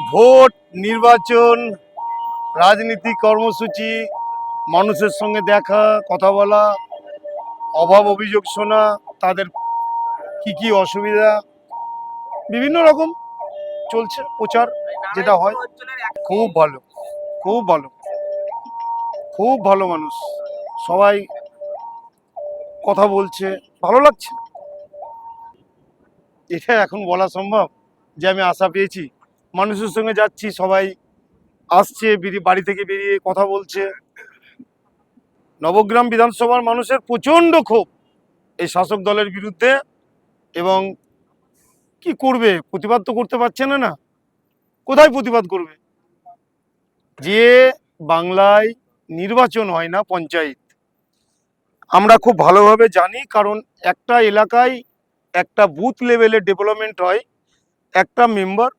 Vote, নির্বাচন, রাজনীতি কর্মসূচি, মানুষের সঙ্গে দেখা, কথা বলা, অভাব অভিযোগ শোনা, তাদের কি কি অসুবিধা, বিভিন্ন রকম চলছে প্রচার। যেটা হয় খুব ভালো, খুব ভালো, খুব ভালো মানুষ, সবাই কথা বলছে, ভালো লাগছে। এটা এখন বলা সম্ভব যে আমি আশা পেয়েছি? মানুষের সঙ্গে যাচ্ছি, সবাই আসছে, বাড়ি থেকে বেরিয়ে কথা বলছে। নবগ্রাম বিধানসভার মানুষের প্রচণ্ড ক্ষোভ এই শাসক দলের বিরুদ্ধে, এবং কি করবে, প্রতিবাদ তো করতে পারছে না। না, কোথায় প্রতিবাদ করবে? যে বাংলায় নির্বাচন হয় না, পঞ্চায়েত, আমরা খুব ভালোভাবে জানি। কারণ একটা এলাকায় একটা বুথ লেভেলে ডেভেলপমেন্ট হয় একটা মেম্বার,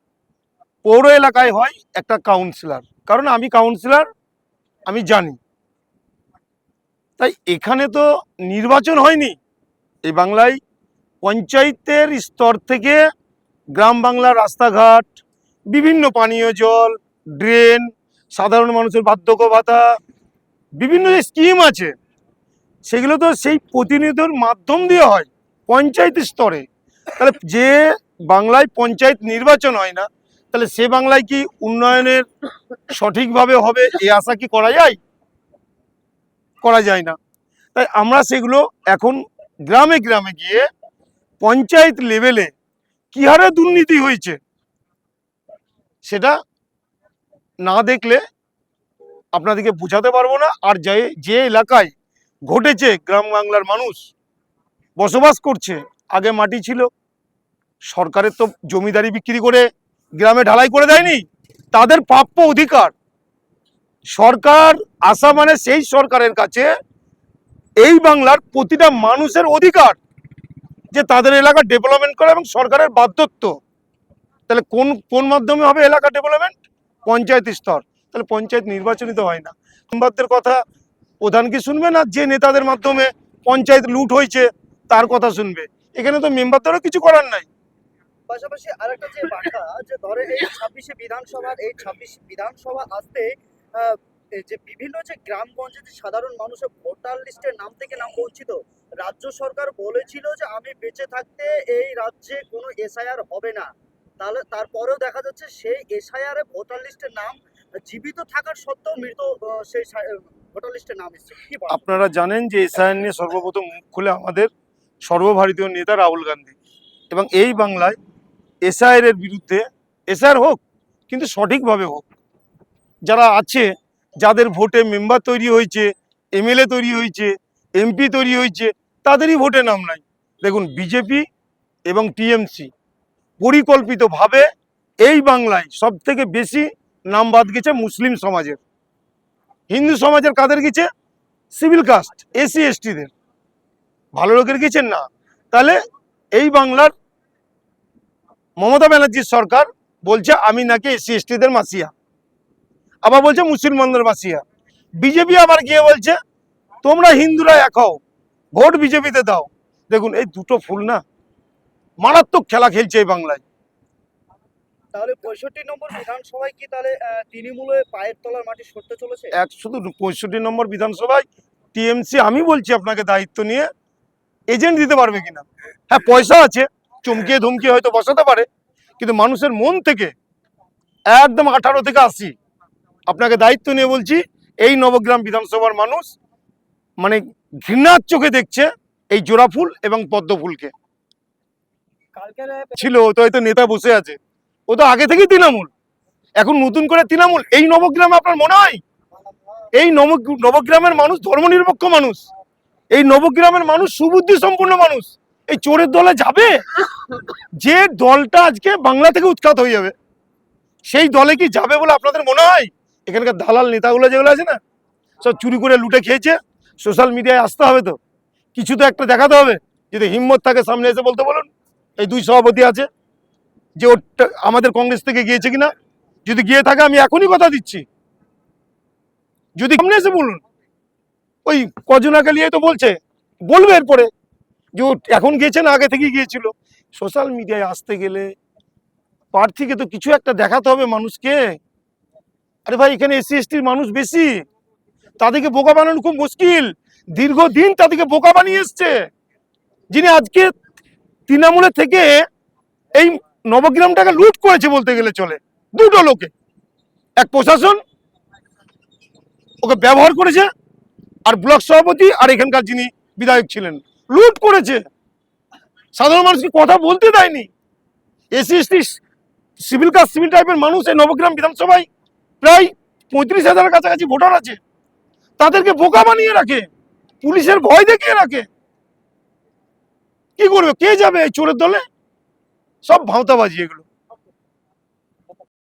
পৌর এলাকায় হয় একটা কাউন্সিলর। কারণ আমি কাউন্সিলর, আমি জানি। তাই এখানে তো নির্বাচন হয়নি। এই বাংলায় পঞ্চায়েতের স্তর থেকে গ্রাম বাংলার রাস্তাঘাট, বিভিন্ন পানীয় জল, ড্রেন, সাধারণ মানুষের বার্ধক্য ভাতা, বিভিন্ন যে স্কিম আছে, সেগুলো তো সেই প্রতিনিধির মাধ্যম দিয়ে হয় পঞ্চায়েত স্তরে। তাহলে যে বাংলায় পঞ্চায়েত নির্বাচন হয় না, তাহলে সে বাংলায় কি উন্নয়নের সঠিকভাবে হবে এই আশা কি করা যায়? করা যায় না। তাই আমরা সেগুলো এখন গ্রামে গ্রামে গিয়ে পঞ্চায়েত লেভেলে কি হারে দুর্নীতি হয়েছে সেটা না দেখলে আপনাদেরকে বোঝাতে পারবো না। আর যে এলাকায় ঘটেছে, গ্রাম বাংলার মানুষ বসবাস করছে, আগে মাটি ছিল, সরকারের তো জমিদারি বিক্রি করে গ্রামে ঢালাই করে দেয়নি, তাদের প্রাপ্য অধিকার। সরকার আসা মানে সেই সরকারের কাছে এই বাংলার প্রতিটা মানুষের অধিকার যে তাদের এলাকা ডেভেলপমেন্ট করে, এবং সরকারের বাধ্যত্ব। তাহলে কোন কোন মাধ্যমে হবে এলাকা ডেভেলপমেন্ট? পঞ্চায়েত স্তর। তাহলে পঞ্চায়েত নির্বাচনিত হয় না। মেম্বারদের কথা প্রধান কি শুনবে না? যে নেতাদের মাধ্যমে পঞ্চায়েত লুট হয়েছে তার কথা শুনবে? এখানে তো মেম্বারদেরও কিছু করার নাই। পাশাপাশি আরেকটা যে বাধা, যে ধরে এই 26 বিধানসভা আসতে এই যে বিভিন্ন যে গ্রামগঞ্জে সাধারণ মানুষের ভোটার লিস্টের নাম থেকে নাম বঞ্চিত। রাজ্য সরকার বলেছিল যে আমি বেঁচে থাকতে এই রাজ্যে কোনো এসআইআর হবে না। তাহলে তারপরেও দেখা যাচ্ছে সেই এসআইআর এ ভোটার লিস্টের নাম জীবিত থাকার সত্ত্বেও মৃত সেই ভোটার লিস্টের নাম এসেছে। কি বলেন? আপনারা জানেন যে এসআইআর নিয়ে সর্বপ্রথম মুখ খুলে আমাদের সর্বভারতীয় নেতা রাহুল গান্ধী। এবং এই বাংলায় এসআইআর এর বিরুদ্ধে, এসআইআর হোক কিন্তু সঠিকভাবে হোক। যারা আছে, যাদের ভোটে মেম্বার তৈরি হয়েছে, এমএলএ তৈরি হয়েছে, এমপি তৈরি হয়েছে, তাদেরই ভোটে নাম নাই। দেখুন, বিজেপি এবং টিএমসি পরিকল্পিতভাবে এই বাংলায় সব থেকে বেশি নাম বাদ গেছে মুসলিম সমাজের। হিন্দু সমাজের কাদের গেছে? সিভিল কাস্ট, এসসি এসটিদের। ভালো লোকের গেছেন না। তাহলে এই বাংলার মমতা ব্যানার্জির সরকার বলছে আমি নাকি এসসি এসটিদের মাসিয়া, আবার বলছে মুসলমানদের মাসিয়া। বিজেপি আবার গিয়ে বলছে তোমরা হিন্দুরা এক হও, ভোট বিজেপিতে দাও। দেখুন, এই দুটো ফুল না, মারাত্মক খেলা খেলছে এই বাংলায়। তাহলে 65 নম্বর বিধানসভায় কি তাহলে তৃণমূলের পায়ের তলার মাটি সরতে চলেছে? শুধু 65 নম্বর বিধানসভায় টিএমসি, আমি বলছি আপনাকে দায়িত্ব নিয়ে, এজেন্ট দিতে পারবে কিনা? হ্যাঁ, পয়সা আছে, চমকিয়ে ধমকিয়ে হয়তো বসাতে পারে, কিন্তু মানুষের মন থেকে একদম 18 থেকে 80, আপনাকে দায়িত্ব নিয়ে বলছি, এই নবগ্রাম বিধানসভার মানুষ মানে ঘৃণার চোখে দেখছে এই জোড়া ফুল এবং পদ্ম ফুলকে। ছিল তো, হয়তো নেতা বসে আছে, ও তো আগে থেকেই তৃণমূল, এখন নতুন করে তৃণমূল। এই নবগ্রামে আপনার মনে হয় এই নবগ্রামের মানুষ ধর্মনিরপেক্ষ মানুষ, এই নবগ্রামের মানুষ সুবুদ্ধি সম্পন্ন মানুষ এই চোরের দলে যাবে? যে দলটা আজকে বাংলা থেকে উৎখাত হয়ে যাবে, সেই দলে কি যাবে বলে আপনাদের মনে হয়? এখানকার দালাল নেতাগুলো যেগুলো আছে না, সব চুরি করে লুটে খেয়েছে। সোশ্যাল মিডিয়ায় আসতে হবে তো, কিছু তো একটা দেখাতে হবে। যদি হিম্মত থাকে সামনে এসে বলতে বলুন। এই দুই সভাপতি আছে, যে ওটা আমাদের কংগ্রেস থেকে গিয়েছে কিনা, যদি গিয়ে থাকে আমি এখনই কথা দিচ্ছি, যদি সামনে এসে বলুন। ওই কজনাকে নিয়ে তো বলছে, বলবে এরপরে যে এখন গিয়েছে না আগে থেকে গিয়েছিল। সোশ্যাল মিডিয়ায় আসতে গেলে প্রার্থীকে তো কিছু একটা দেখাতে হবে মানুষকে। আরে ভাই, এখানে এসসি এসটির মানুষ বেশি, তাদেরকে বোকা বানানো খুব মুশকিল। দীর্ঘদিন তাদেরকে বোকা বানিয়ে এসছে, যিনি আজকে তৃণমূলের থেকে এই নবগ্রামটাকে লুট করেছে বলতে গেলে চলে। দুটো লোকে, এক প্রশাসন ওকে ব্যবহার করেছে, আর ব্লক সভাপতি আর এখানকার যিনি বিধায়ক ছিলেন লুট করেছে। সাধারণ মানুষকে কথা বলতে দেয়নি। SC ST civil caste civil টাইপের মানুষ এই নবগ্রাম বিধানসভায় প্রায় 35,000-এর কাছাকাছি ভোটার আছে, তাদেরকে বোকা বানিয়ে রাখে, পুলিশের ভয় দেখিয়ে রাখে। কি করবে, কে যাবে এই চোরের দলে? সব ভাঁওতাবাজি এগুলো।